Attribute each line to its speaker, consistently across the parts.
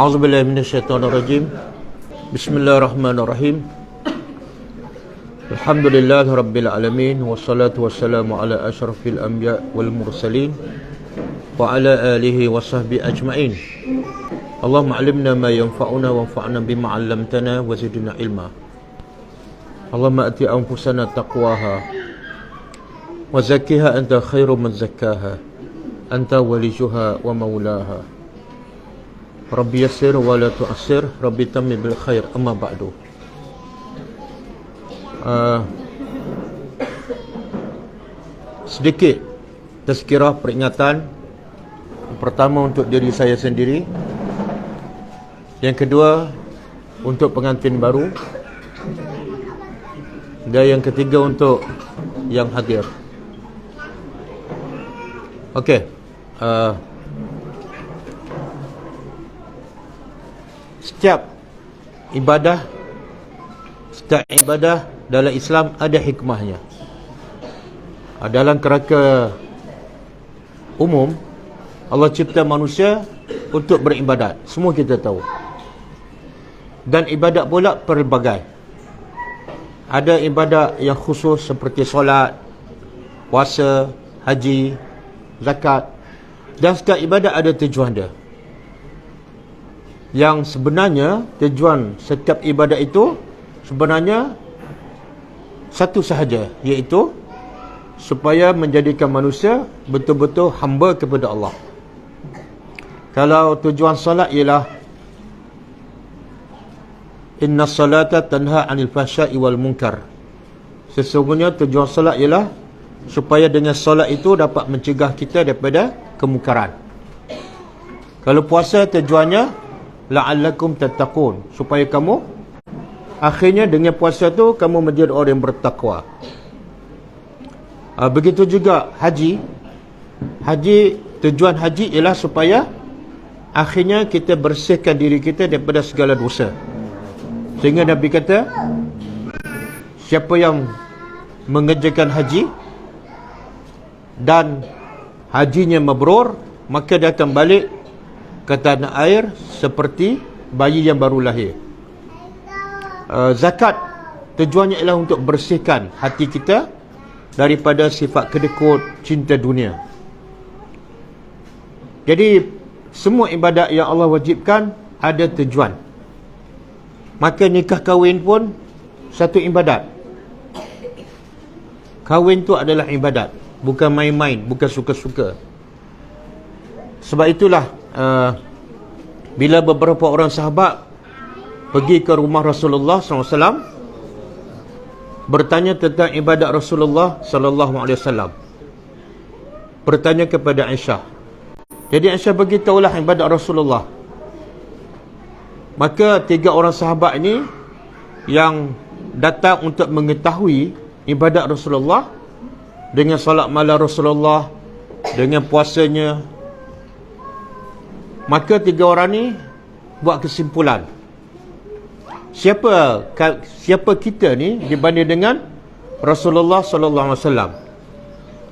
Speaker 1: A'udzubillahi minasyaitonirrajim. Bismillahirrahmanirrahim. Alhamdulillahirabbil alamin wassalatu wassalamu ala asyrafil anbiya wal mursalin wa ala alihi wa sahbihi ajma'in. Allahumma 'allimna ma yanfa'una wanfa'na bima 'allamtana wa zidna ilma. Allahumma ati anfusana taqwaha wa zakkiha anta khairu man zakkaha anta waliyuha wa maulaha. Rabbi yassir wa la tu'assir, Rabbi tammi bil khair, amma ba'du. Sedikit tazkirah, peringatan. Pertama untuk diri saya sendiri, yang kedua untuk pengantin baru, dan yang ketiga untuk yang hadir. Okey, setiap ibadah dalam Islam ada hikmahnya. Dalam kerangka umum, Allah cipta manusia untuk beribadat. Semua kita tahu. Dan ibadat pula pelbagai. Ada ibadat yang khusus seperti solat, puasa, haji, zakat. Dan setiap ibadat ada tujuan dia. Yang sebenarnya tujuan setiap ibadat itu sebenarnya satu sahaja, iaitu supaya menjadikan manusia betul-betul hamba kepada Allah. Kalau tujuan solat ialah inna salata tanha 'anil fahsya'i wal munkar, sesungguhnya tujuan solat ialah supaya dengan solat itu dapat mencegah kita daripada kemungkaran. Kalau puasa tujuannya la'allakum tattaqun, supaya kamu akhirnya dengan puasa tu kamu menjadi orang yang bertakwa. Begitu juga haji. Tujuan haji ialah supaya akhirnya kita bersihkan diri kita daripada segala dosa. Sehingga Nabi kata, siapa yang mengerjakan haji dan hajinya mabrur, maka dia akan balik ke tanah air seperti bayi yang baru lahir. Zakat tujuannya ialah untuk bersihkan hati kita daripada sifat kedekut, cinta dunia. Jadi semua ibadat yang Allah wajibkan ada tujuan. Maka nikah kahwin pun satu ibadat. Kahwin tu adalah ibadat, bukan main-main, bukan suka-suka. Sebab itulah bila beberapa orang sahabat pergi ke rumah Rasulullah SAW bertanya tentang ibadat Rasulullah SAW, bertanya kepada Aisyah. Jadi Aisyah beritahulah ibadat Rasulullah. Maka tiga orang sahabat ini yang datang untuk mengetahui ibadat Rasulullah, dengan solat malam Rasulullah, dengan puasanya, maka tiga orang ni buat kesimpulan, siapa kita ni dibanding dengan Rasulullah sallallahu alaihi wasallam.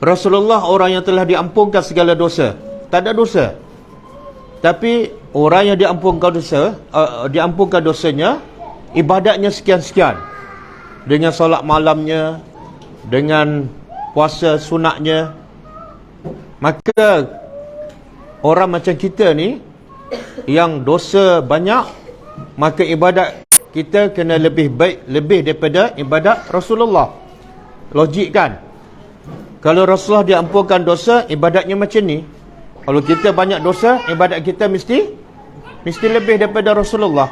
Speaker 1: Rasulullah orang yang telah diampunkan segala dosa, tak ada dosa. Tapi orang yang diampunkan dosanya, ibadatnya sekian-sekian, dengan solat malamnya, dengan puasa sunatnya. Maka orang macam kita ni yang dosa banyak, maka ibadat kita kena lebih baik, lebih daripada ibadat Rasulullah. Logik kan? Kalau Rasulullah diampunkan dosa, ibadatnya macam ni. Kalau kita banyak dosa, ibadat kita mesti lebih daripada Rasulullah.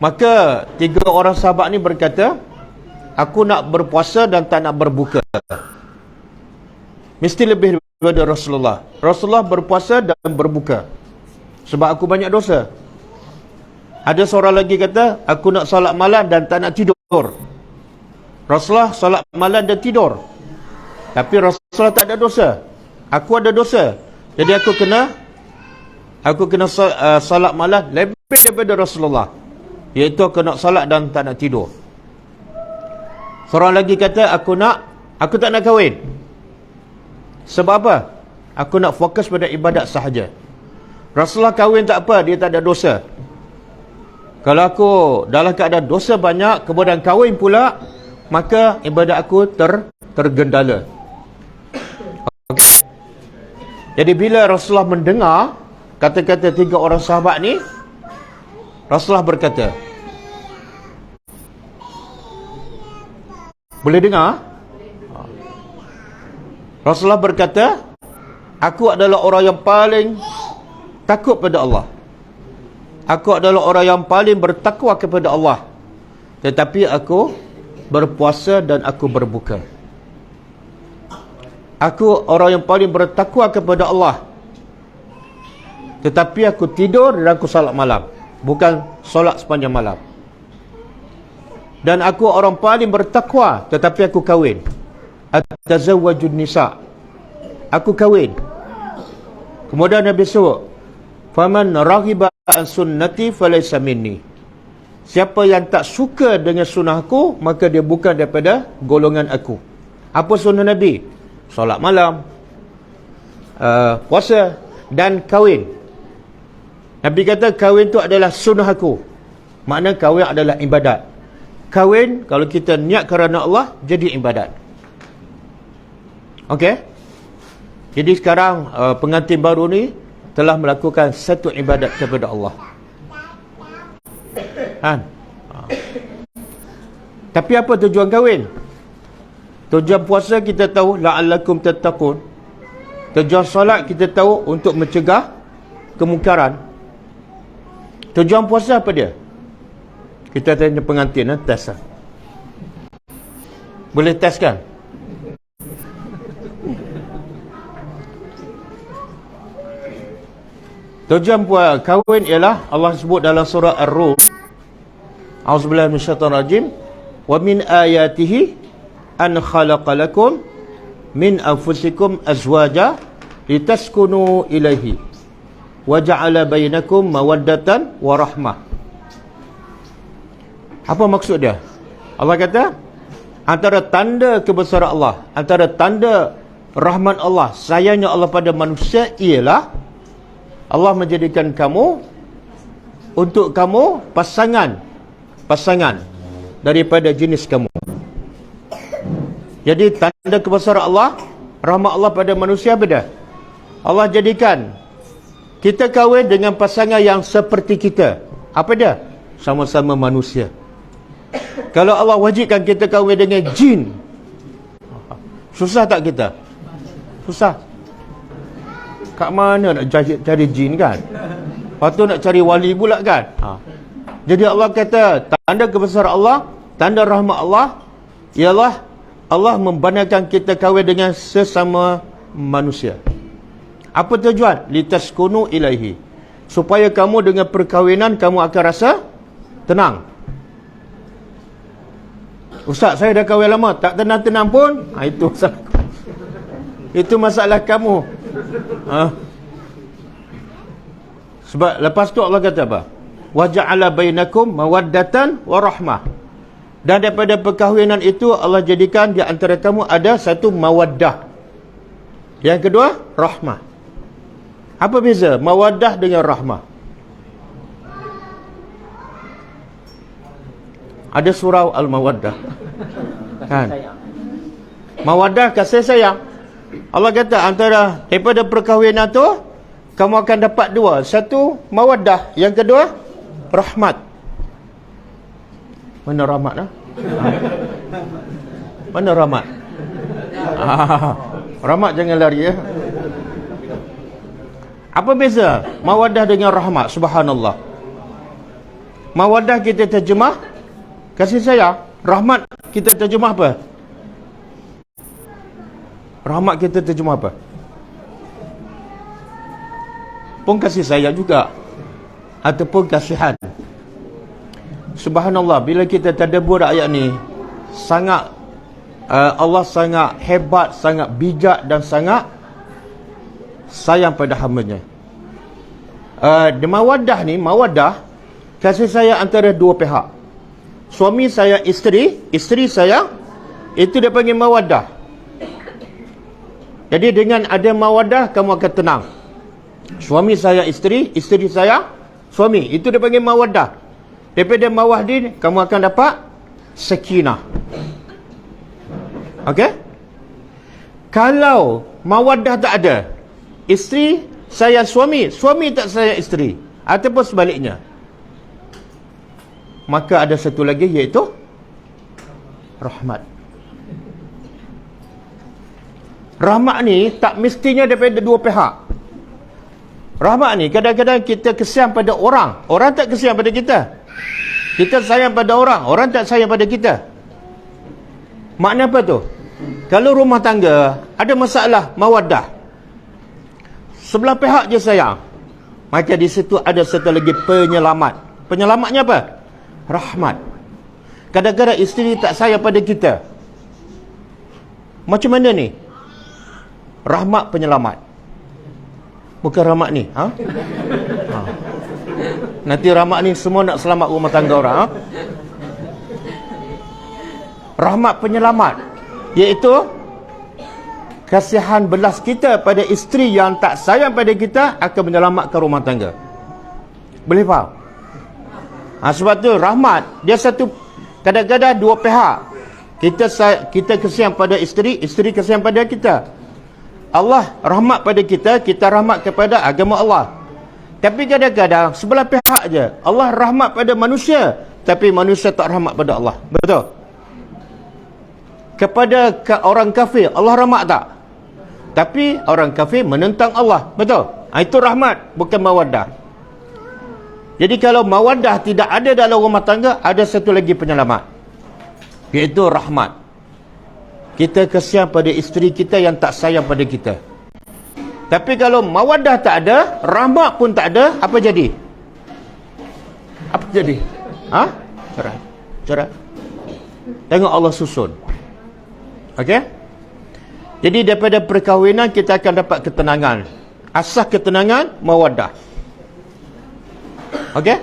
Speaker 1: Maka tiga orang sahabat ni berkata, aku nak berpuasa dan tak nak berbuka. Mesti lebih daripada Rasulullah. Rasulullah berpuasa dan berbuka sebab aku banyak dosa. Ada seorang lagi kata, aku nak solat malam dan tak nak tidur. Rasulullah solat malam dan tidur, tapi Rasulullah tak ada dosa. Aku ada dosa, jadi aku kena solat malam lebih daripada Rasulullah, iaitu aku nak solat dan tak nak tidur. Seorang lagi kata, aku tak nak kahwin. Sebab apa? Aku nak fokus pada ibadat sahaja. Rasulullah kahwin tak apa, dia tak ada dosa. Kalau aku dalam keadaan dosa banyak, kemudian kahwin pula, maka ibadat aku tergendala. Okay. Jadi bila Rasulullah mendengar kata-kata 3 orang sahabat ni, Rasulullah berkata, boleh dengar? Rasulullah berkata, aku adalah orang yang paling takut pada Allah. Aku adalah orang yang paling bertakwa kepada Allah. Tetapi aku berpuasa dan aku berbuka. Aku orang yang paling bertakwa kepada Allah. Tetapi aku tidur dan aku salat malam. Bukan solat sepanjang malam. Dan aku orang paling bertakwa, tetapi aku kahwin. At-tazawwajun nisa. Aku kahwin. Kemudian Nabi sebut, faman raghiba an sunnati falaysa minni. Siapa yang tak suka dengan sunnahku, maka dia bukan daripada golongan aku. Apa sunnah Nabi? Solat malam, puasa dan kahwin. Nabi kata kahwin tu adalah sunnah aku. Makna kahwin adalah ibadat. Kahwin kalau kita niat kerana Allah, jadi ibadat. Okey. Jadi sekarang pengantin baru ni telah melakukan satu ibadat kepada Allah. Kan? Tapi apa tujuan kahwin? Tujuan puasa kita tahu la'allakum tattaqun. Tujuan solat kita tahu untuk mencegah kemungkaran. Tujuan puasa apa dia? Kita tanya pengantin, test lah. Boleh test kan? Tujuan kahwin ialah Allah sebut dalam surah Ar-Rum, A'udzubillahi minasyaitonir rajim, wa min ayatihi an khalaqalakum min anfusikum azwaja litaskunu ilaihi wa ja'ala bainakum mawaddatan wa rahmah. Apa maksud dia? Allah kata antara tanda kebesaran Allah, antara tanda rahmat Allah, sayangnya Allah pada manusia ialah Allah menjadikan kamu untuk kamu pasangan daripada jenis kamu. Jadi tanda kebesaran Allah, rahmat Allah pada manusia beda. Allah jadikan kita kahwin dengan pasangan yang seperti kita. Apa dia? Sama-sama manusia. Kalau Allah wajibkan kita kahwin dengan jin, susah tak kita? Susah. Kat mana nak cari jin kan? Lepas tu nak cari wali pula kan? Jadi Allah kata tanda kebesaran Allah, tanda rahmat Allah ialah Allah membenarkan kita kahwin dengan sesama manusia. Apa tujuan? Litaskunu ilaihi. Supaya kamu dengan perkahwinan kamu akan rasa tenang. Ustaz, saya dah kahwin lama, tak tenang-tenang pun. Itu masalah. Itu masalah kamu. Sebab lepas tu Allah kata apa? Wa ja'ala bainakum mawaddatan wa rahmah. Dan daripada perkahwinan itu Allah jadikan di antara kamu ada satu mawaddah. Yang kedua, rahmah. Apa beza mawaddah dengan rahmah? Ada surau Al-Mawaddah. Kan? Mawaddah kasih sayang. Allah kata antara daripada perkahwinan tu kamu akan dapat dua. Satu mawaddah, yang kedua rahmat. Mana rahmat lah? Mana rahmat? Rahmat jangan lari ya. Apa beza mawaddah dengan rahmat? Subhanallah. Mawaddah kita terjemah kasih sayang. Rahmat kita terjemah apa? Rahmat kita terjemah apa? Pun kasih sayang juga, ataupun kasihan. Subhanallah, bila kita tadabbur ayat ni, sangat Allah sangat hebat, sangat bijak dan sangat sayang pada hamba-Nya. Mawaddah ni, mawaddah kasih sayang antara dua pihak. Suami sayang isteri sayang, itu dia panggil mawaddah. Jadi dengan ada mawaddah kamu akan tenang. Suami saya isteri, isteri saya suami. Itu dia panggil mawaddah. Daripada mawaddah kamu akan dapat sakinah. Okey? Kalau mawaddah tak ada, isteri saya suami, suami tak saya isteri, ataupun sebaliknya, maka ada satu lagi iaitu rahmat. Rahmat ni tak mestinya daripada dua pihak. Rahmat ni kadang-kadang kita kesian pada orang, orang tak kesian pada kita. Kita sayang pada orang, orang tak sayang pada kita. Makna apa tu? Kalau rumah tangga ada masalah mawaddah, sebelah pihak je sayang, maka di situ ada satu lagi penyelamat. Penyelamatnya apa? Rahmat. Kadang-kadang isteri tak sayang pada kita. Macam mana ni? Rahmat penyelamat. Bukan rahmat ni, ha? Nanti rahmat ni semua nak selamat rumah tangga orang, ha? Rahmat penyelamat, iaitu kasihan belas kita pada isteri yang tak sayang pada kita akan menyelamatkan rumah tangga. Boleh faham? Sebab tu rahmat dia satu, kadang-kadang dua pihak. Kita kasihan pada isteri, isteri kasihan pada kita. Allah rahmat pada kita, kita rahmat kepada agama Allah. Tapi kadang-kadang sebelah pihak je. Allah rahmat pada manusia, tapi manusia tak rahmat pada Allah. Betul? Kepada orang kafir Allah rahmat tak? Tapi orang kafir menentang Allah. Betul? Itu rahmat, bukan mawaddah. Jadi kalau mawaddah tidak ada dalam rumah tangga, ada satu lagi penyelamat, iaitu rahmat. Kita kesian pada isteri kita yang tak sayang pada kita. Tapi kalau mawaddah tak ada, rahmat pun tak ada, apa jadi? Apa jadi? Cerai. Cerai. Tengok Allah susun. Okey? Jadi daripada perkahwinan kita akan dapat ketenangan. Asas ketenangan mawaddah. Okey?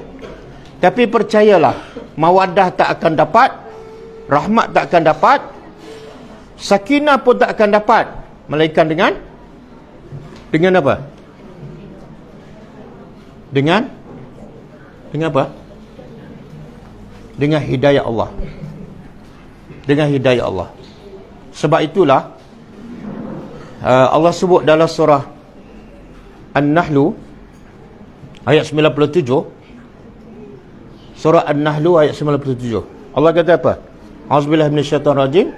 Speaker 1: Tapi percayalah, mawaddah tak akan dapat, rahmat tak akan dapat, sakinah pun tak akan dapat, melainkan dengan apa? Dengan apa? Dengan hidayah Allah. Dengan hidayah Allah. Sebab itulah Allah sebut dalam surah An-Nahlu ayat 97. Surah An-Nahlu ayat 97. Allah kata apa? Auzubillahi minasyaitonir rajim.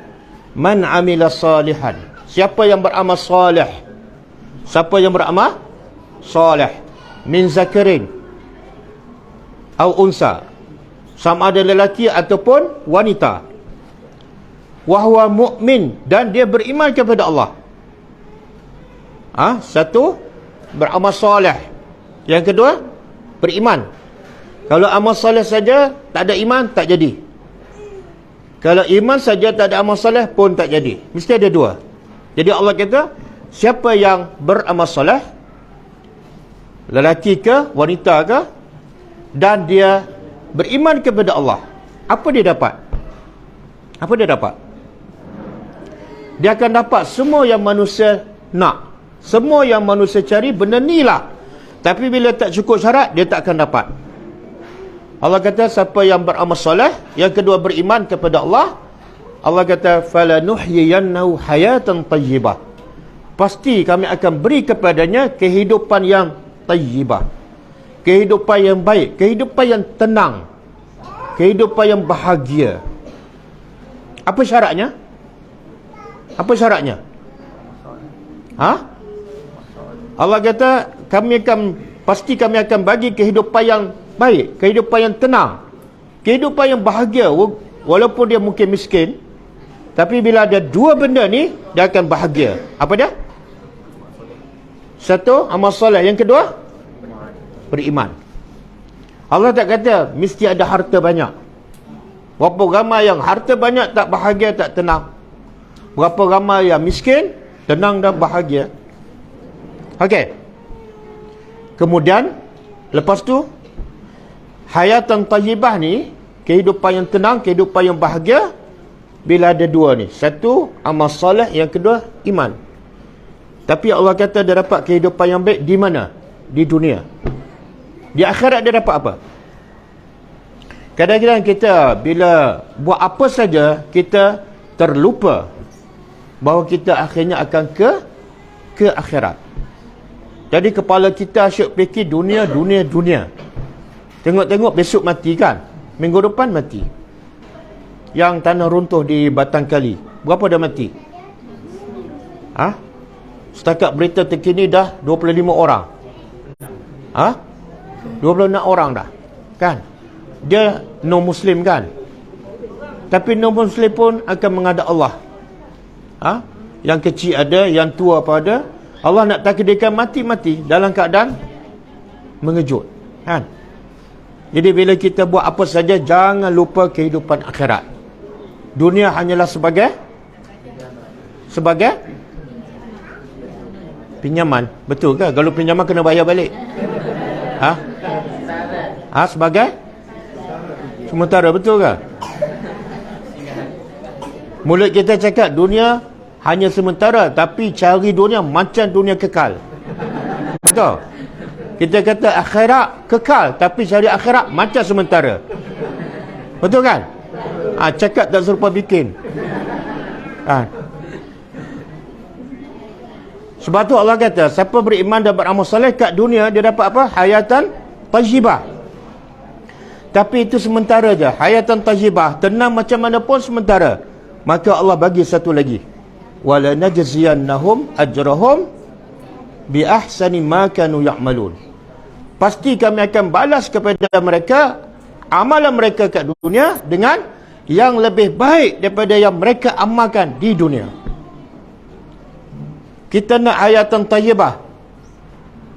Speaker 1: Man amila salihan. Siapa yang beramal salih? Siapa yang beramal salih? Min zakarin au unsa. Sama ada lelaki ataupun wanita. Wahwa mu'min, dan dia beriman kepada Allah. Satu, beramal soleh. Yang kedua, beriman. Kalau amal soleh saja tak ada iman, tak jadi. Kalau iman saja tak ada amal soleh pun tak jadi. Mesti ada dua. Jadi Allah kata, siapa yang beramal soleh, lelaki ke, wanita ke, dan dia beriman kepada Allah, apa dia dapat? Apa dia dapat? Dia akan dapat semua yang manusia nak, semua yang manusia cari, benda ni lah. Tapi bila tak cukup syarat, dia tak akan dapat. Allah kata siapa yang beramal soleh, yang kedua beriman kepada Allah, Allah kata falanuhyiyannahu hayatan tayyibah. Pasti kami akan beri kepadanya kehidupan yang tayyibah, kehidupan yang baik, kehidupan yang tenang, kehidupan yang bahagia. Apa syaratnya? Apa syaratnya? Allah kata pasti kami akan bagi kehidupan yang baik, kehidupan yang tenang, kehidupan yang bahagia. Walaupun dia mungkin miskin, tapi bila ada dua benda ni, dia akan bahagia. Apa dia? Satu, amal soleh. Yang kedua, beriman. Allah tak kata mesti ada harta banyak. Berapa ramai yang harta banyak tak bahagia, tak tenang. Berapa ramai yang miskin, tenang dan bahagia. Okey. Kemudian lepas tu, hayatan tayyibah ni, kehidupan yang tenang, kehidupan yang bahagia, bila ada dua ni. Satu, amal soleh. Yang kedua, iman. Tapi Allah kata dia dapat kehidupan yang baik di mana? di dunia. Di akhirat dia dapat apa? Kadang-kadang kita bila buat apa saja, kita terlupa bahawa kita akhirnya akan ke akhirat. Jadi kepala kita asyik fikir dunia. Tengok-tengok besok mati kan, minggu depan mati. Yang tanah runtuh di Batang Kali, berapa dah mati? Setakat berita terkini dah 25 orang. 26 orang dah. Kan? Dia non-Muslim kan? Tapi non-Muslim pun akan menghadap Allah. Yang kecil ada, yang tua apa ada. Allah nak takdirkan mati dalam keadaan mengejut. Kan? Jadi bila kita buat apa saja, jangan lupa kehidupan akhirat. Dunia hanyalah sebagai pinjaman. Betul ke? Kalau pinjaman kena bayar balik. Sebagai sementara, betul ke? Mulut kita cakap dunia hanya sementara, tapi cari dunia macam dunia kekal. Betul? Kita kata akhirat kekal, tapi cari akhirat macam sementara. Betul kan? Cakap tak serupa bikin. Sebab tu Allah kata, siapa beriman dan beramal soleh kat dunia, dia dapat apa? Hayatan tajibah. Tapi itu sementara je. Hayatan tajibah, tenang macam mana pun sementara. Maka Allah bagi satu lagi, wala najziyannahum ajrahum bi ahsani ma kanu ya'malun. Pasti kami akan balas kepada mereka amalan mereka kat dunia dengan yang lebih baik daripada yang mereka amalkan di dunia. Kita nak hayatan tayyibah,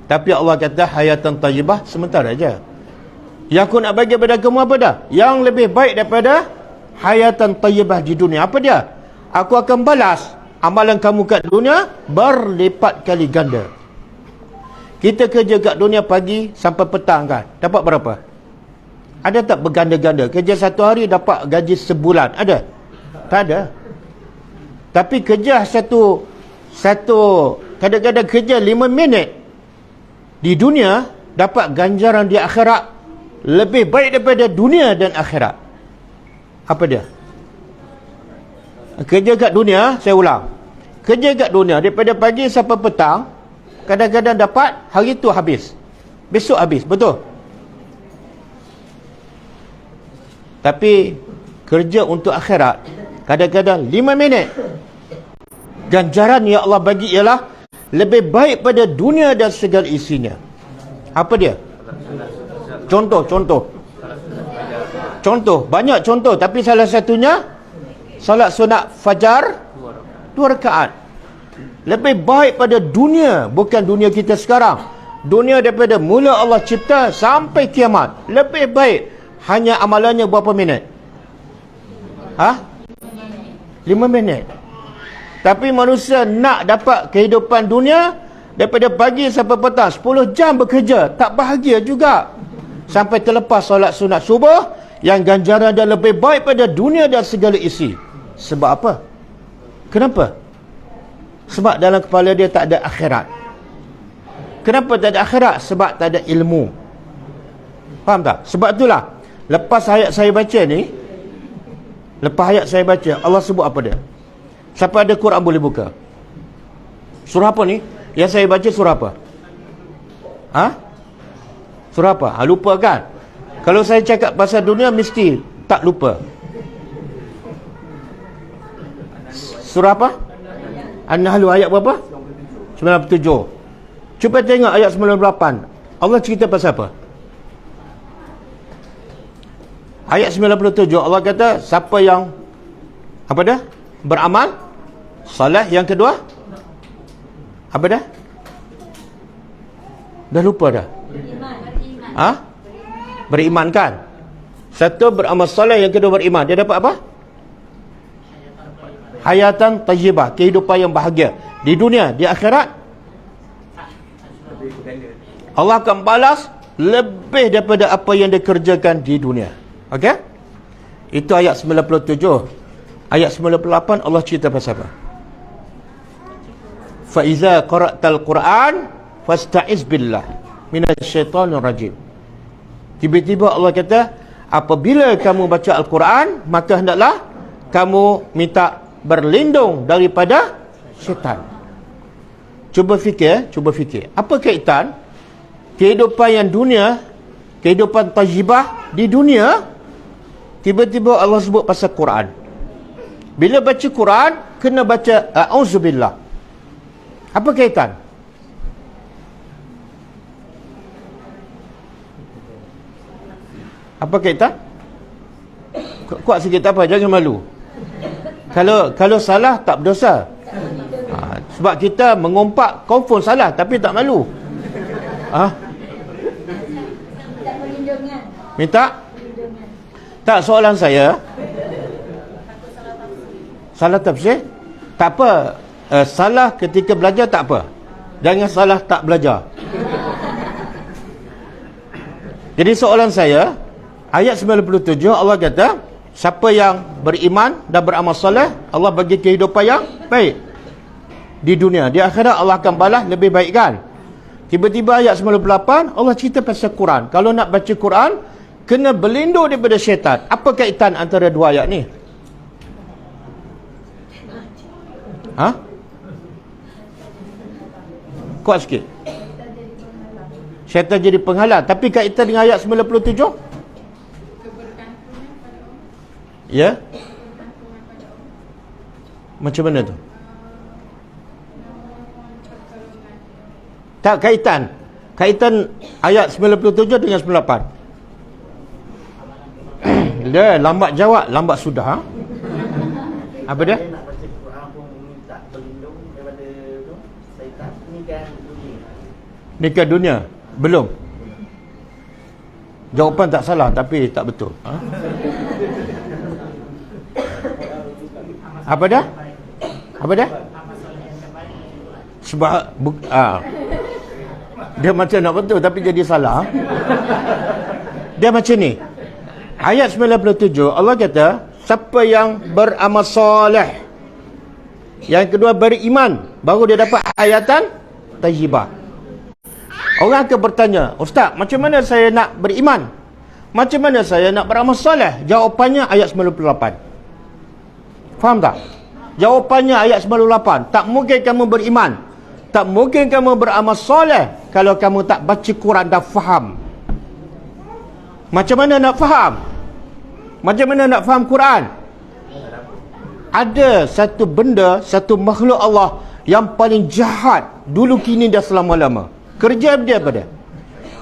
Speaker 1: tapi Allah kata hayatan tayyibah sementara aja. Yang aku nak bagi kepada kamu apa dah? Yang lebih baik daripada hayatan tayyibah di dunia. Apa dia? Aku akan balas amalan kamu kat dunia berlipat kali ganda. Kita kerja kat dunia pagi sampai petang kan, dapat berapa? Ada tak berganda-ganda? Kerja satu hari dapat gaji sebulan, ada? Tak ada. Tapi kerja satu kadang-kadang kerja 5 minit di dunia, dapat ganjaran di akhirat lebih baik daripada dunia dan akhirat. Apa dia? Kerja kat dunia, saya ulang, kerja kat dunia daripada pagi sampai petang, kadang-kadang dapat hari tu habis, besok habis, betul? Tapi kerja untuk akhirat kadang-kadang 5 minit, ganjaran yang Allah bagi ialah lebih baik pada dunia dan segala isinya. Apa dia? Contoh, banyak contoh, tapi salah satunya salat sunat fajar 2 rakaat. Lebih baik pada dunia, bukan dunia kita sekarang. Dunia daripada mula Allah cipta sampai kiamat, lebih baik. Hanya amalannya berapa minit? 5 minit. Tapi manusia nak dapat kehidupan dunia daripada pagi sampai petang, 10 jam bekerja, tak bahagia juga. Sampai terlepas solat sunat subuh, yang ganjaran dia lebih baik pada dunia dan segala isi. Sebab apa? Kenapa? Sebab dalam kepala dia tak ada akhirat. Kenapa tak ada akhirat? Sebab tak ada ilmu. Faham tak? Sebab itulah, lepas ayat saya baca ni, Allah sebut apa dia? Siapa ada Quran boleh buka. Surah apa ni? Yang saya baca surah apa? Surah apa? Lupa kan? Kalau saya cakap pasal dunia, mesti tak lupa. Surah apa? An-Nahl ayat berapa? 97. Cuba tengok ayat 98. Allah cerita pasal apa? Ayat 97 Allah kata, siapa yang apa dah? Beramal soleh. Yang kedua apa dah? Dah lupa dah. Beriman kan? Satu beramal soleh, yang kedua beriman. Dia dapat apa? Hayatan tayyibah, kehidupan yang bahagia di dunia, di akhirat. Allah akan balas lebih daripada apa yang dikerjakan di dunia. Okey? Itu ayat 97. Ayat 98 Allah cerita pasal apa? Fa iza qara'tal Quran fasta'iz billah. minasyaitonir rajim. Tiba-tiba Allah kata, apabila kamu baca Al-Quran, maka hendaklah kamu minta berlindung daripada syaitan. Cuba fikir, apa kaitan kehidupan yang dunia, kehidupan tajibah di dunia, tiba-tiba Allah sebut pasal Quran. Bila baca Quran, kena baca a'udzubillah. Apa kaitan? Apa kaitan? Kuat sikit tak apa, jangan malu. Kalau salah tak berdosa. Sebab kita mengumpat confirm salah tapi tak malu. Minta? Tak, soalan saya. Salah tafsir? Tak apa. Salah ketika belajar tak apa. Jangan salah tak belajar. Jadi soalan saya, ayat 97 Allah kata, siapa yang beriman dan beramal soleh, Allah bagi kehidupan yang baik di dunia. Di akhirat Allah akan balas lebih baik, kan? Tiba-tiba ayat 98 Allah cerita pasal Quran. Kalau nak baca Quran, kena berlindung daripada syaitan. Apa kaitan antara dua ayat ni? Kuat sikit. Syaitan jadi penghalang. Tapi kaitan dengan ayat 97? Ya? Macam mana tu? Tak, kaitan ayat 97 dengan 98. Dia lambat jawab, lambat sudah. Apa dia? Nikah dunia? Belum. Jawapan tak salah tapi tak betul. Apa dia? Sebab dia macam nak betul tapi jadi salah. Dia macam ni. Ayat 97 Allah kata, siapa yang beramal soleh, yang kedua beriman, baru dia dapat ayatan tajibah. Orang akan bertanya, Ustaz, macam mana saya nak beriman? Macam mana saya nak beramal soleh? Jawapannya ayat 98. Faham tak? Jawapannya ayat 98. Tak mungkin kamu beriman, tak mungkin kamu beramal soleh kalau kamu tak baca Quran dan faham. Macam mana nak faham? Macam mana nak faham Quran? Ada satu benda, satu makhluk Allah yang paling jahat dulu, kini dan selama-lama. Kerja dia apa dia?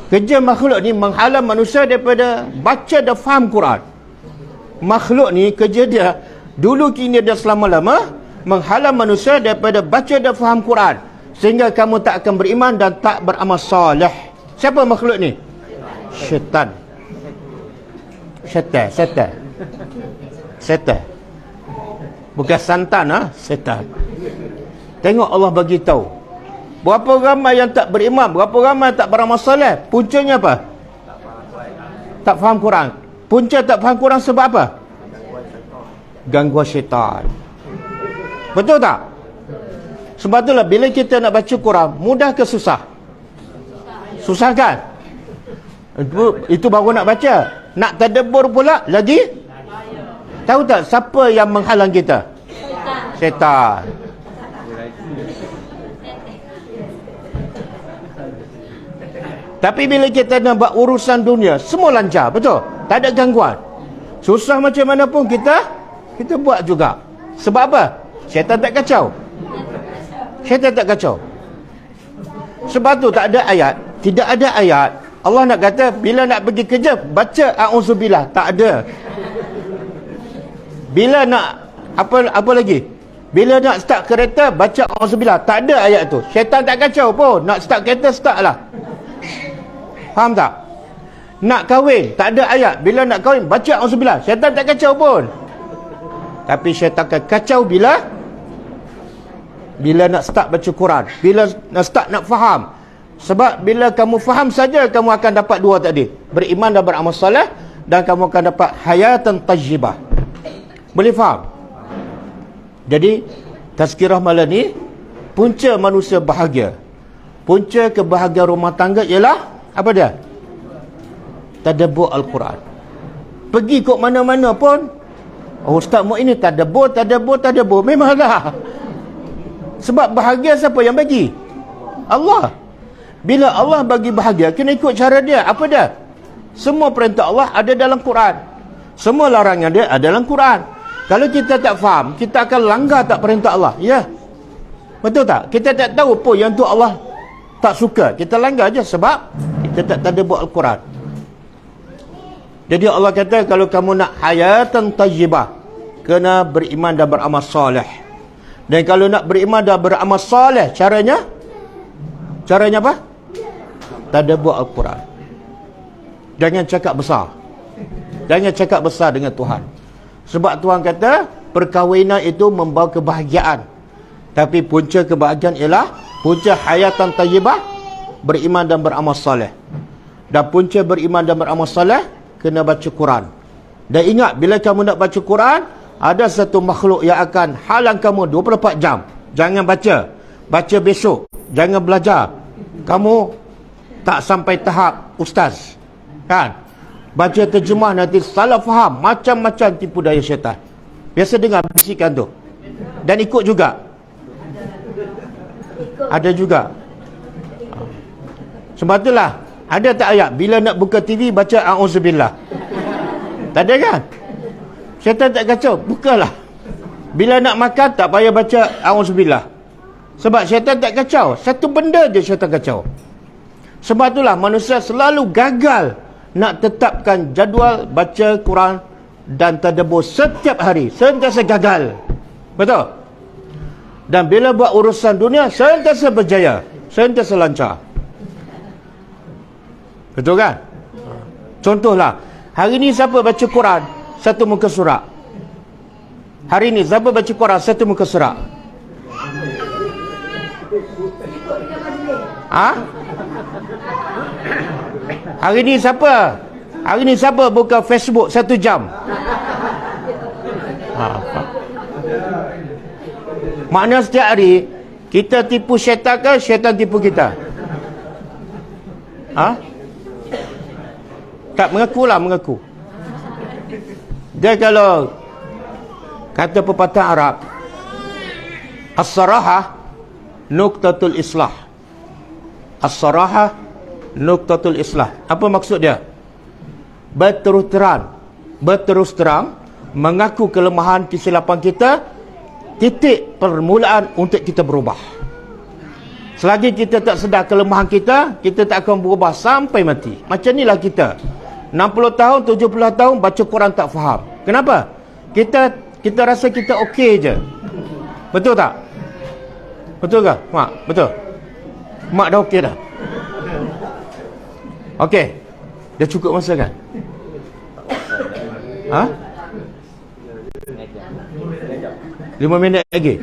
Speaker 1: Kerja makhluk ni menghalang manusia daripada baca dan faham Quran. Makhluk ni kerja dia dulu, kini dan selama-lama menghalang manusia daripada baca dan faham Quran, sehingga kamu tak akan beriman dan tak beramal soleh. Siapa makhluk ni? Syaitan. Syaitan. Bukan santan, syaitan. Tengok Allah bagi tahu. Berapa ramai yang tak beriman, berapa ramai yang tak beramal soleh. Puncanya apa? Tak faham Quran. Punca tak faham Quran sebab apa? Gangguan syaitan. Betul tak? Sebab itulah bila kita nak baca Quran, mudah ke susah? Susah, kan? Itu baru nak baca. Nak tadabbur pula lagi. Tahu tak siapa yang menghalang kita? Syaitan. Tapi bila kita nak buat urusan dunia, semua lancar, betul? Tak ada gangguan. Susah macam mana pun kita buat juga. Sebab apa? Syaitan tak kacau. Sebab tu tak ada ayat, tidak ada ayat Allah nak kata bila nak pergi kerja baca a'udzubillah. Tak ada. Bila nak apa lagi? Bila nak start kereta baca a'udzubillah. Tak ada ayat tu. Syaitan tak kacau pun. Nak start kereta, start lah. Faham tak? Nak kahwin, tak ada ayat. Bila nak kahwin baca a'udzubillah. Syaitan tak kacau pun. Tapi syaitan akan kacau bila nak start baca Quran, bila nak start nak faham. Sebab bila kamu faham saja, kamu akan dapat dua tadi, beriman dan beramal soleh, dan kamu akan dapat hayatan tajibah. Boleh faham? Jadi tazkirah malam ni, punca manusia bahagia, punca kebahagiaan rumah tangga ialah Apa dia? Tadabbur Al-Quran. Pergi kok mana-mana pun, oh, Ustaz Mu ini tadabbur. Memanglah. Sebab bahagia siapa yang bagi? Allah. Bila Allah bagi bahagia, kena ikut cara dia. Apa dia? Semua perintah Allah ada dalam Quran. Semua larangan dia ada dalam Quran. Kalau kita tak faham, kita akan langgar tak perintah Allah. Ya. Betul tak? Kita tak tahu pun yang tu Allah tak suka. Kita langgar aja sebab kita tak tadabbur Al-Quran. Jadi Allah kata, kalau kamu nak hayatan tayyibah, kena beriman dan beramal soleh. Dan kalau nak beriman dan beramal soleh, caranya apa? Tadabbur Al-Quran. Jangan cakap besar. Jangan cakap besar dengan Tuhan. Sebab Tuhan kata, perkahwinan itu membawa kebahagiaan. Tapi punca kebahagiaan ialah, punca hayatan tayyibah, beriman dan beramal soleh. Dan punca beriman dan beramal soleh, kena baca Quran. Dan ingat, bila kamu nak baca Quran, ada satu makhluk yang akan halang kamu 24 jam. Jangan baca. Baca besok. Jangan belajar. Kamu tak sampai tahap ustaz. Kan? Baca terjemah nanti salah faham. Macam-macam tipu daya syaitan. Biasa dengar bisikan tu. Dan ikut juga. Ada juga. Sebab itulah, ada tak ayat, bila nak buka TV baca a'udzubillah? Tak ada kan? Syaitan tak kacau, bukalah. Bila nak makan tak payah baca a'udzubillah. Sebab syaitan tak kacau. Satu benda je syaitan kacau. Sebab itulah manusia selalu gagal nak tetapkan jadual baca Quran dan tadabbur setiap hari. Sentiasa gagal. Betul? Dan bila buat urusan dunia, sentiasa berjaya. Sentiasa lancar. Betul kan? Contohlah, hari ni siapa baca Quran satu muka surat? Hari ni siapa baca Quran satu muka surat? Hari ni siapa? Hari ni siapa buka Facebook 1 jam? Maknanya setiap hari kita tipu syaitan ke syaitan tipu kita? Tak, mengaku. Dia kalau kata pepatah Arab, as-sarahah nuqtatul islah. As-sarahah nuqtatul islah. Apa maksud dia? Berterus terang mengaku kelemahan kesilapan kita, titik permulaan untuk kita berubah. Selagi kita tak sedar kelemahan kita, kita tak akan berubah sampai mati. Macam inilah kita. 60 tahun, 70 tahun baca Quran tak faham. Kenapa? Kita rasa kita okey je. Betul tak? Betul ke, Mak? Betul? Mak dah okey dah? Okey. Dah cukup masa kan? 5 minit lagi.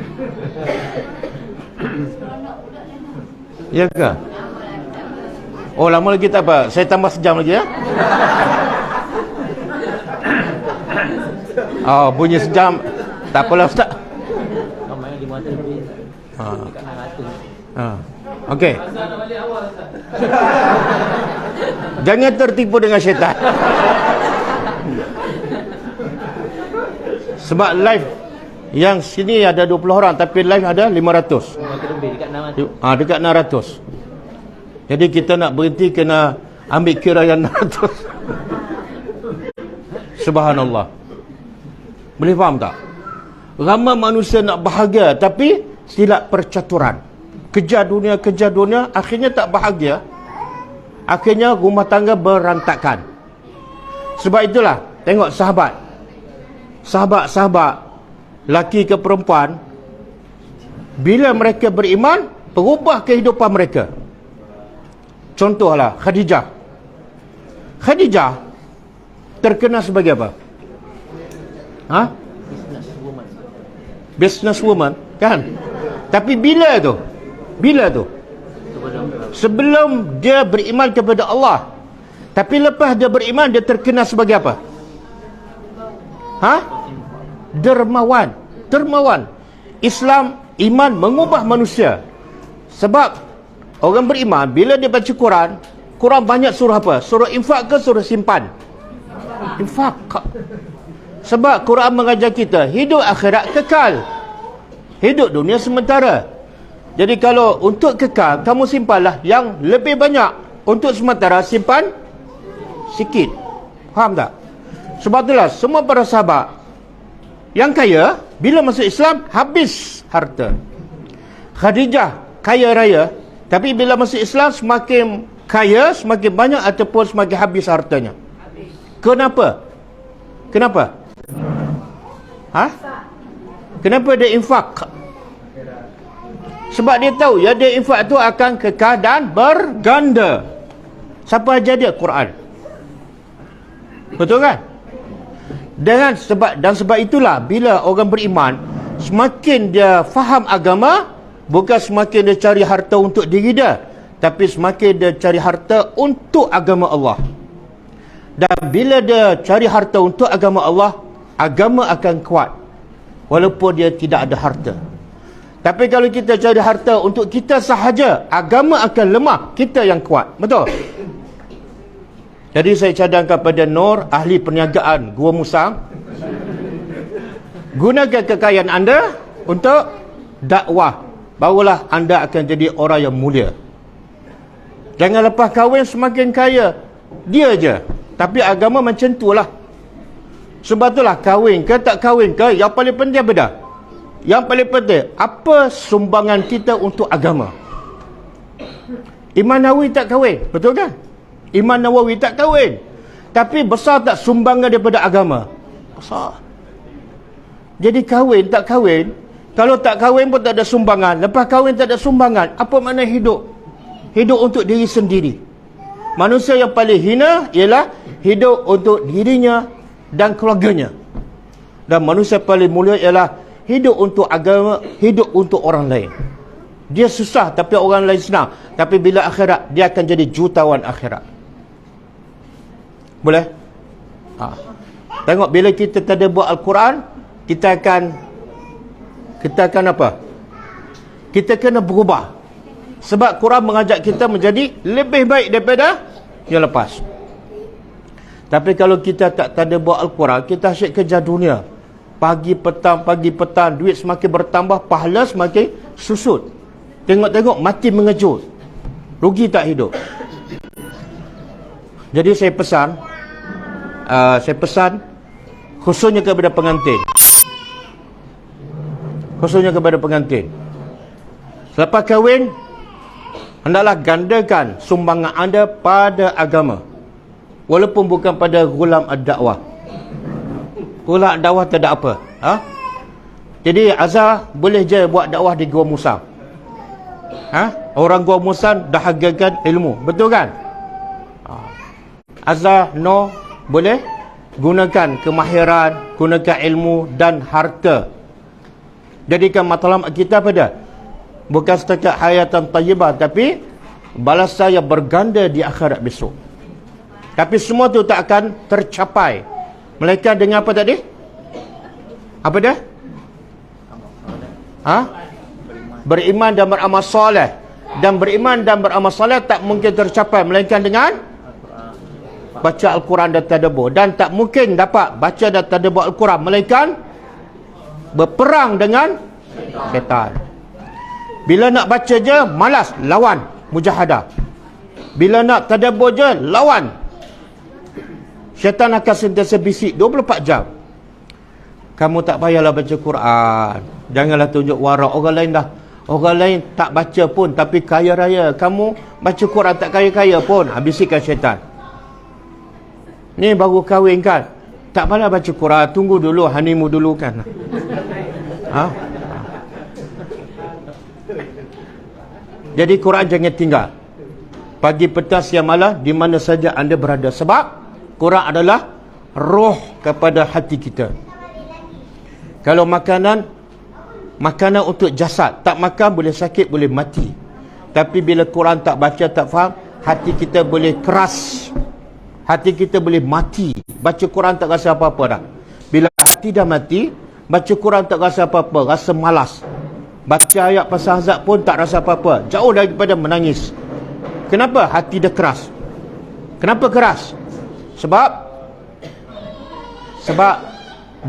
Speaker 1: Ya ke? Oh, lama lagi tak apa. Saya tambah sejam lagi ya. Oh, bunyi sejam. Tak apalah Ustaz. Okey. Jangan tertipu dengan syaitan. Sebab live yang sini ada 20 orang tapi live ada 500. Dekat 600. Jadi kita nak berhenti kena ambil kira yang 600. Subhanallah. Boleh faham tak? Ramai manusia nak bahagia tapi silap percaturan. Kejar dunia, akhirnya tak bahagia. Akhirnya rumah tangga berantakan. Sebab itulah, tengok sahabat-sahabat, laki ke perempuan, bila mereka beriman, berubah kehidupan mereka. Contohlah Khadijah terkenal sebagai apa? Businesswoman kan? Tapi bila tu? Sebelum dia beriman kepada Allah. Tapi lepas dia beriman, dia terkenal sebagai apa? Dermawan. Islam, iman mengubah manusia. Sebab orang beriman, bila dia baca Quran, Quran banyak surah apa? Surah infak ke surah simpan? Infak. Sebab Quran mengajar kita hidup akhirat kekal, hidup dunia sementara. Jadi kalau untuk kekal, kamu simpanlah yang lebih banyak. Untuk sementara, simpan sikit. Faham tak? Sebab itulah semua para sahabat yang kaya, bila masuk Islam, habis harta. Khadijah kaya raya, tapi bila masuk Islam, semakin kaya, semakin banyak ataupun semakin habis hartanya. Kenapa? Kenapa? Kenapa dia infak? Sebab dia tahu ya, dia infak tu akan kekal dan berganda. Siapa ajar dia? Quran. Betul kan? Dan sebab itulah bila orang beriman, semakin dia faham agama, bukan semakin dia cari harta untuk diri dia, tapi semakin dia cari harta untuk agama Allah. Dan bila dia cari harta untuk agama Allah, agama akan kuat walaupun dia tidak ada harta. Tapi kalau kita cari harta untuk kita sahaja, agama akan lemah, kita yang kuat. Betul? Jadi saya cadangkan pada Nur, ahli perniagaan Gua Musang, gunakan kekayaan anda untuk dakwah, barulah anda akan jadi orang yang mulia. Jangan lepas kahwin semakin kaya dia je, tapi agama macam tu lah. Sebab itulah kahwin ke tak kahwin ke, yang paling penting apa dah? Yang paling penting, apa sumbangan kita untuk agama? Imam Nawawi tak kahwin, betul kan? Imam Nawawi tak kahwin, tapi besar tak sumbangan daripada agama? Besar. Jadi kahwin tak kahwin, kalau tak kahwin pun tak ada sumbangan, lepas kahwin tak ada sumbangan, apa makna hidup? Hidup untuk diri sendiri. Manusia yang paling hina ialah hidup untuk dirinya dan keluarganya. Dan manusia paling mulia ialah hidup untuk agama, hidup untuk orang lain. Dia susah tapi orang lain senang. Tapi bila akhirat, dia akan jadi jutawan akhirat. Boleh? Tengok bila kita tadabbur Al-Quran, kita akan apa? Kita kena berubah. Sebab Quran mengajak kita menjadi lebih baik daripada yang lepas. Tapi kalau kita tak tadabbur Al-Quran, kita asyik kerja dunia. Pagi petang, duit semakin bertambah, pahala semakin susut. Tengok-tengok mati mengejut. Rugi tak hidup? Jadi saya pesan khususnya kepada pengantin. Selepas kahwin, hendaklah gandakan sumbangan anda pada agama. Walaupun bukan pada gulam ad-dakwah. Gulam ad-dakwah tak ada apa. Jadi Azhar boleh je buat dakwah di Gua Musang. Orang Gua Musang dahagakan ilmu. Betul kan? Azhar no boleh gunakan kemahiran, gunakan ilmu dan harta. Jadikan matlamat kita pada bukan setakat hayatan tayyibah, tapi balasan yang berganda di akhirat besok. Tapi semua tu tak akan tercapai melainkan dengan apa tadi? Apa dah? Beriman dan beramal soleh. Dan beriman dan beramal soleh tak mungkin tercapai melainkan dengan baca Al-Quran dan tadabbur. Dan tak mungkin dapat baca dan tadabbur Al-Quran melainkan berperang dengan syaitan. Bila nak baca je malas, lawan, mujahadah. Bila nak tadabbur je, lawan. Syaitan akan sentiasa bisik 24 jam. Kamu tak payahlah baca Quran. Janganlah tunjuk warak orang lain dah. Orang lain tak baca pun tapi kaya raya. Kamu baca Quran tak kaya-kaya pun. Bisikan syaitan. Ni baru kahwin kan, tak payah baca Quran, tunggu dulu, honeymoon dulu kan. Jadi Quran jangan tinggal. Pagi, petang, siang, malam, di mana saja anda berada. Sebab Quran adalah roh kepada hati kita. Kalau makanan untuk jasad, tak makan boleh sakit, boleh mati. Tapi bila Quran tak baca, tak faham, hati kita boleh keras, hati kita boleh mati. Baca Quran tak rasa apa-apa dah. Bila hati dah mati, baca Quran tak rasa apa-apa, rasa malas. Baca ayat pasal azab pun tak rasa apa-apa, jauh daripada menangis. Kenapa? Hati dah keras. Kenapa keras? Sebab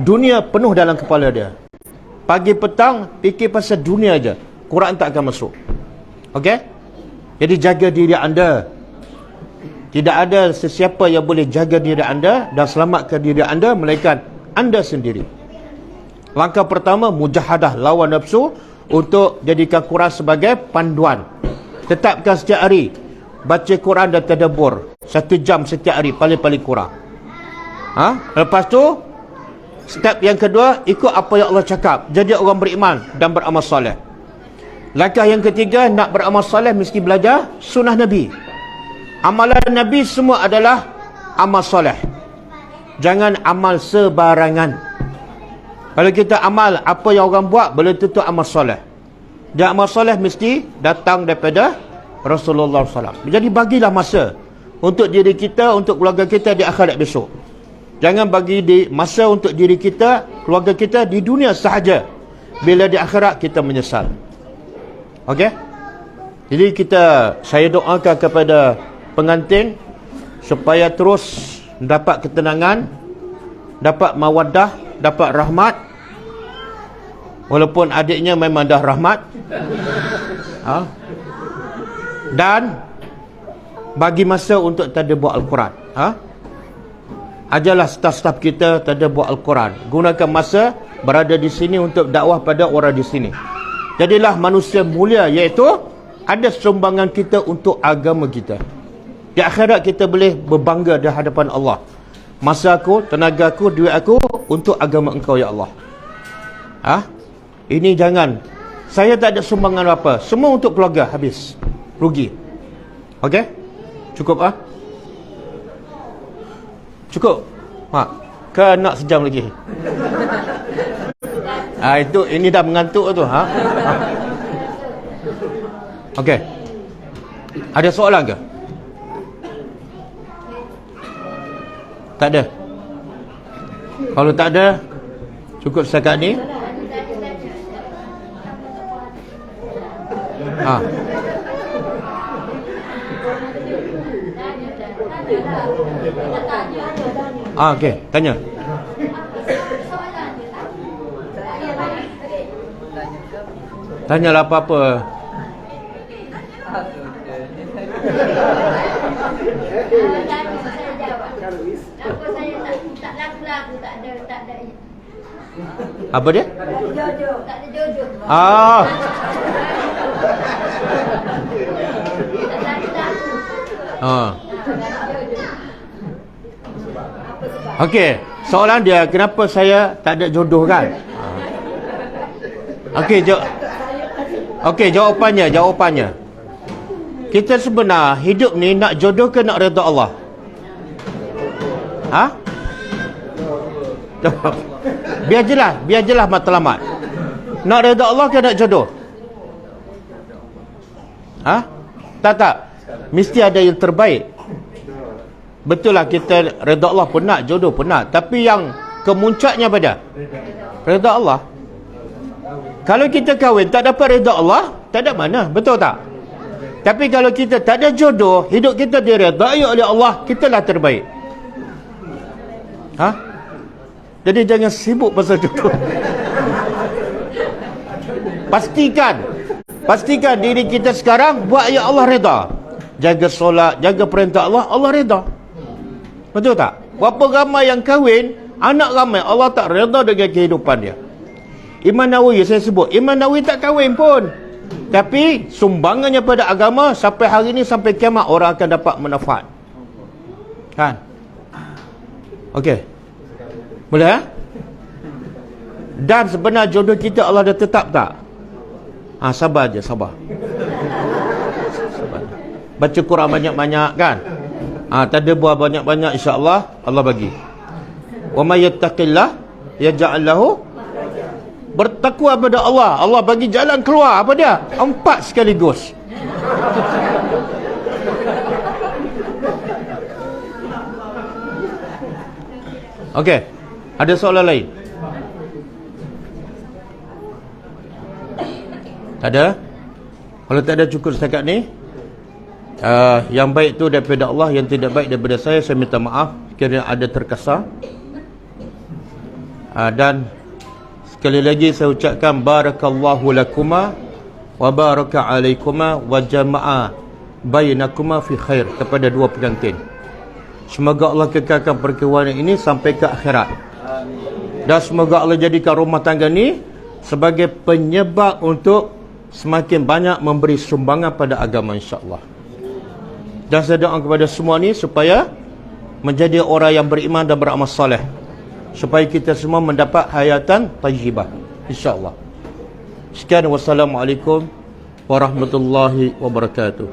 Speaker 1: dunia penuh dalam kepala dia. Pagi petang fikir pasal dunia aja. Quran tak akan masuk. Okey? Jadi jaga diri anda. Tidak ada sesiapa yang boleh jaga diri anda dan selamatkan diri anda melainkan anda sendiri. Langkah pertama, mujahadah, lawan nafsu, untuk jadikan Quran sebagai panduan. Tetapkan setiap hari baca Quran dan tadabbur 1 jam setiap hari, paling-paling kurang. Lepas tu, step yang kedua, ikut apa yang Allah cakap, jadi orang beriman dan beramal soleh. Langkah yang ketiga, nak beramal soleh mesti belajar sunnah Nabi. Amalan Nabi semua adalah amal soleh. Jangan amal sebarangan. Kalau kita amal apa yang orang buat, belum tentu amal soleh. Dan amal soleh mesti datang daripada Rasulullah SAW. Jadi bagilah masa untuk diri kita, untuk keluarga kita di akhirat besok. Jangan bagi masa untuk diri kita, keluarga kita di dunia sahaja. Bila di akhirat kita menyesal. Okey? Jadi saya doakan kepada pengantin supaya terus dapat ketenangan, dapat mawaddah, dapat rahmat. Walaupun adiknya memang dah rahmat. Dan bagi masa untuk tadabbur Al-Quran. Ajarlah staf-staf kita tadabbur Al-Quran. Gunakan masa berada di sini untuk dakwah pada orang di sini. Jadilah manusia mulia, iaitu ada sumbangan kita untuk agama kita. Di akhirat kita boleh berbangga di hadapan Allah. Masa aku, tenaga aku, duit aku untuk agama engkau ya Allah. Ini jangan. Saya tak ada sumbangan apa. Semua untuk keluarga, habis. Rugi. Okey? Cukup Cukup? Ke nak sejam lagi? Ini dah mengantuk tu. Okey. Ada soalan ke? Tak ada. Kalau tak ada, cukup setakat ni. Okey, tanya. Tanyalah apa-apa. Apa dia? Tak ada jodoh. Okey, soalan dia, kenapa saya tak ada jodoh kan? Okey, jawapannya. Kita sebenar hidup ni nak jodoh ke nak redha Allah? Biar jelas matlamat. Nak redha Allah ke nak jodoh? Tak. Mesti ada yang terbaik. Betul lah, kita redha Allah pun nak, jodoh pun nak. Tapi yang kemuncaknya pada redha Allah. Kalau kita kahwin tak dapat redha Allah, tak ada mana, betul tak? Tapi kalau kita tak ada jodoh, hidup kita diredai oleh Allah, kitalah terbaik. Jadi jangan sibuk pasal jodoh. Pastikan diri kita sekarang buat yang Allah redha. Jaga solat, jaga perintah Allah, Allah redha. Betul tak? Berapa ramai yang kahwin, anak ramai, Allah tak redha dengan kehidupan dia. Imam Nawawi saya sebut, Imam Nawawi tak kahwin pun, tapi sumbangannya pada agama sampai hari ini, sampai kiamat orang akan dapat manfaat. Kan? Okey. Boleh Dan sebenar jodoh kita Allah dah tetap tak? Sabar je, sabar. Baca Quran banyak-banyak kan? Tadabbur banyak-banyak, insya-Allah Allah bagi. Wa may yattaqillah yaj'al lahu, bertakwa pada Allah, Allah bagi jalan keluar. Apa dia? 4 sekaligus. Okey. Ada soalan lain? Tak ada? Kalau tak ada, cukup setakat ni. Yang baik itu daripada Allah, yang tidak baik daripada saya minta maaf kerana ada terkasar. Dan sekali lagi saya ucapkan barakallahu lakuma wa baraka alaikuma wa jama'a bainakuma fi khair kepada dua pengantin. Semoga Allah kekalkan perkawinan ini sampai ke akhirat. Dan semoga Allah jadikan rumah tangga ni sebagai penyebab untuk semakin banyak memberi sumbangan pada agama, insya-Allah. Dan saya doa kepada semua ni supaya menjadi orang yang beriman dan beramal soleh, supaya kita semua mendapat hayatan tayyibah, insya-Allah. Sekian, wassalamualaikum warahmatullahi wabarakatuh.